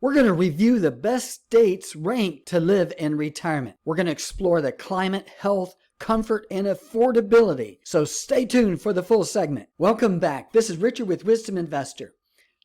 We're going to review the best states ranked to live in retirement. We're going to explore the climate, health, comfort, and affordability. So stay tuned for the full segment. Welcome back. This is Richard with Wisdom Investor.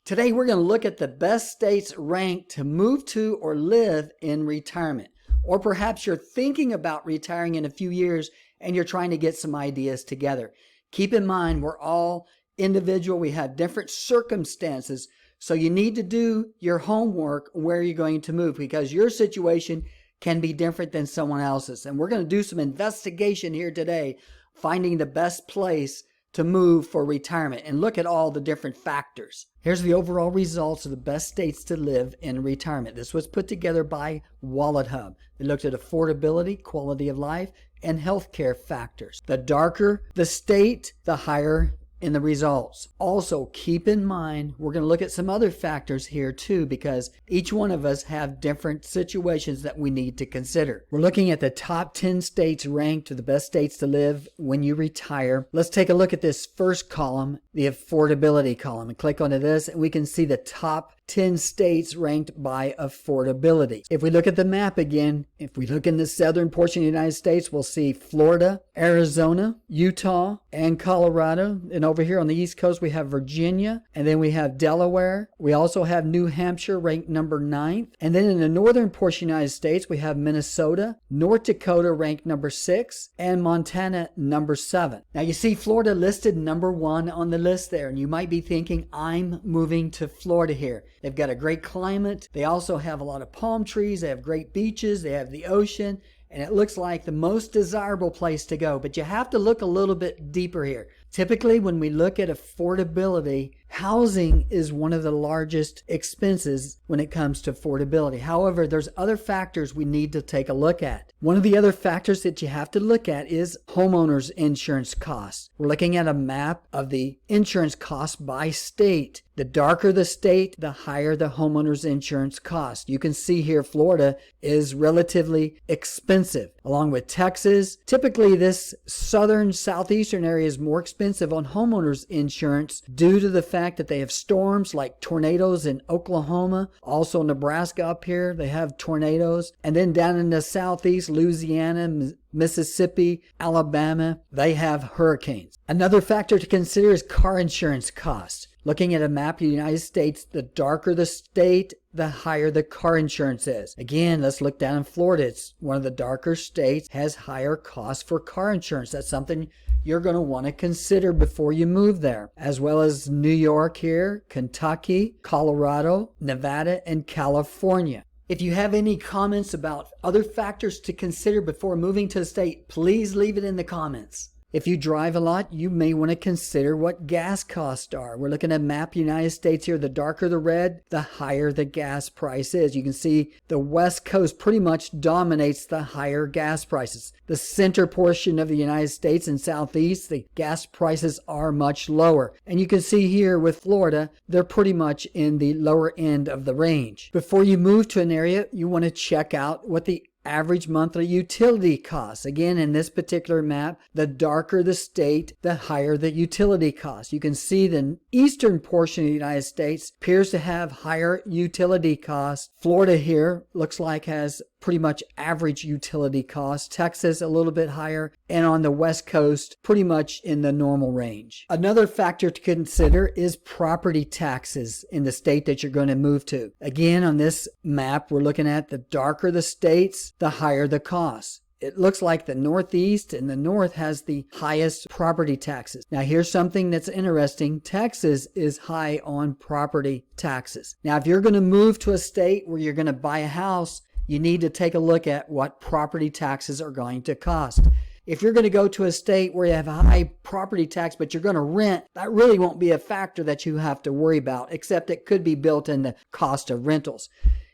Today we're going to look at the best states ranked to move to or live in retirement. Or perhaps you're thinking about retiring in a few years and you're trying to get some ideas together. Keep in mind, we're all individual. We have different circumstances. So you need to do your homework where you're going to move because your situation can be different than someone else's. And we're going to do some investigation here today, finding the best place to move for retirement and look at all the different factors. Here's the overall results of the best states to live in retirement. This was put together by WalletHub. They looked at affordability, quality of life, and healthcare factors. The darker the state, the higher in the results. Also, keep in mind, we're going to look at some other factors here too, because each one of us have different situations that we need to consider. We're looking at the top 10 states ranked to the best states to live when you retire. Let's take a look at this first column, the affordability column, and click onto this, and we can see the top 10 states ranked by affordability. If we look at the map again, if we look in the southern portion of the United States, we'll see Florida, Arizona, Utah, and Colorado. And over here on the East Coast, we have Virginia, and then we have Delaware. We also have New Hampshire ranked number 9th. And then in the northern portion of the United States, we have Minnesota, North Dakota ranked number 6, and Montana number 7. Now you see Florida listed number 1 on the list there, and you might be thinking, I'm moving to Florida here. They've got a great climate. They also have a lot of palm trees. They have great beaches. They have the ocean. And it looks like the most desirable place to go. But you have to look a little bit deeper here. Typically, when we look at affordability, housing is one of the largest expenses when it comes to affordability. However, there's other factors we need to take a look at. One of the other factors that you have to look at is homeowners insurance costs. We're looking at a map of the insurance costs by state. The darker the state, the higher the homeowners insurance cost. You can see here Florida is relatively expensive, along with Texas. Typically, this southern, southeastern area is more expensive on homeowners insurance due to the fact that they have storms like tornadoes in Oklahoma. Also Nebraska up here, they have tornadoes. And then down in the southeast, Louisiana, Mississippi, Alabama, they have hurricanes. Another factor to consider is car insurance costs. Looking at a map of the United States, the darker the state, the higher the car insurance is. Again, let's look down in Florida. It's one of the darker states, has higher costs for car insurance. That's something you're going to want to consider before you move there, as well as New York here, Kentucky, Colorado, Nevada, and California. If you have any comments about other factors to consider before moving to a state, please leave it in the comments. If you drive a lot, you may want to consider what gas costs are. We're looking at a map of the United States here. The darker the red, the higher the gas price is. You can see the West Coast pretty much dominates the higher gas prices. The center portion of the United States and Southeast, the gas prices are much lower. And you can see here with Florida, they're pretty much in the lower end of the range. Before you move to an area, you want to check out what the average monthly utility costs. Again, in this particular map, the darker the state, the higher the utility costs. You can see the eastern portion of the United States appears to have higher utility costs. Florida here looks like has pretty much average utility costs. Texas a little bit higher, and on the West Coast pretty much in the normal range. Another factor to consider is property taxes in the state that you're going to move to. Again, on this map, we're looking at the darker the states, the higher the costs. It looks like the Northeast and the North has the highest property taxes. Now here's something that's interesting. Texas is high on property taxes. Now if you're going to move to a state where you're going to buy a house, you need to take a look at what property taxes are going to cost. If you're going to go to a state where you have a high property tax, but you're going to rent, that really won't be a factor that you have to worry about, except it could be built in the cost of rentals.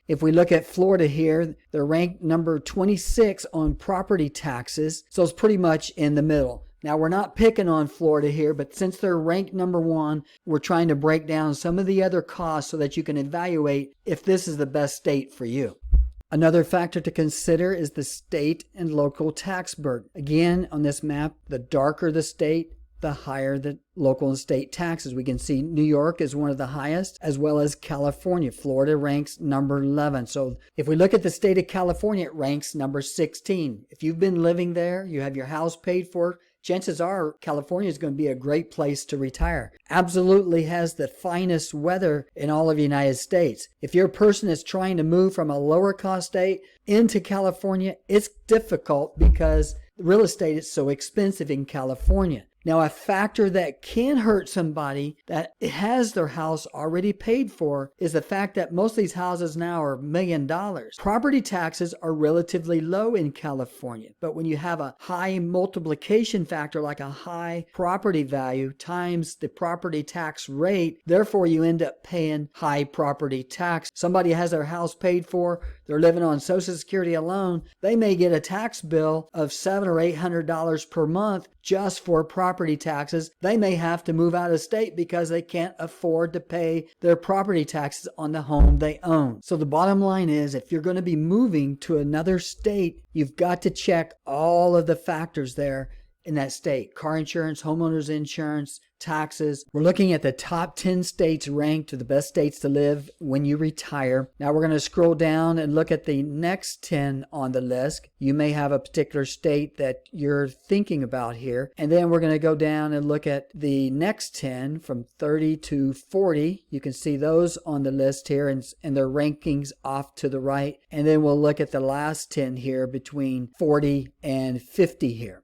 If we look at Florida here, they're ranked number 26 on property taxes, so it's pretty much in the middle. Now, we're not picking on Florida here, but since they're ranked number 1, we're trying to break down some of the other costs so that you can evaluate if this is the best state for you. Another factor to consider is the state and local tax burden. Again, on this map, the darker the state, the higher the local and state taxes. We can see New York is one of the highest, as well as California. Florida ranks number 11. So if we look at the state of California, it ranks number 16. If you've been living there, you have your house paid for, chances are California is going to be a great place to retire. Absolutely has the finest weather in all of the United States. If you're a person that's trying to move from a lower cost state into California, it's difficult because real estate is so expensive in California. Now, a factor that can hurt somebody that has their house already paid for is the fact that most of these houses now are $1 million. Property taxes are relatively low in California, but when you have a high multiplication factor, like a high property value times the property tax rate, therefore you end up paying high property tax. Somebody has their house paid for, they're living on Social Security alone, they may get a tax bill of $700 or $800 per month just for property taxes. They may have to move out of state because they can't afford to pay their property taxes on the home they own. So the bottom line is, if you're going to be moving to another state, you've got to check all of the factors there in that state. Car insurance, homeowners insurance, taxes. We're looking at the top 10 states ranked to the best states to live when you retire. Now we're going to scroll down and look at the next 10 on the list. You may have a particular state that you're thinking about here. And then we're going to go down and look at the next 10 from 30 to 40. You can see those on the list here and their rankings off to the right. And then we'll look at the last 10 here between 40 and 50 here.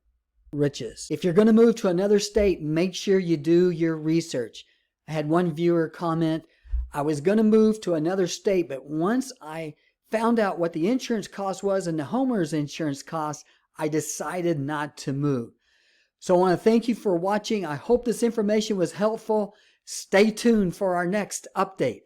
Riches. If you're going to move to another state, make sure you do your research. I had one viewer comment, I was going to move to another state, but once I found out what the insurance cost was and the homeowner's insurance cost, I decided not to move. So I want to thank you for watching. I hope this information was helpful. Stay tuned for our next update.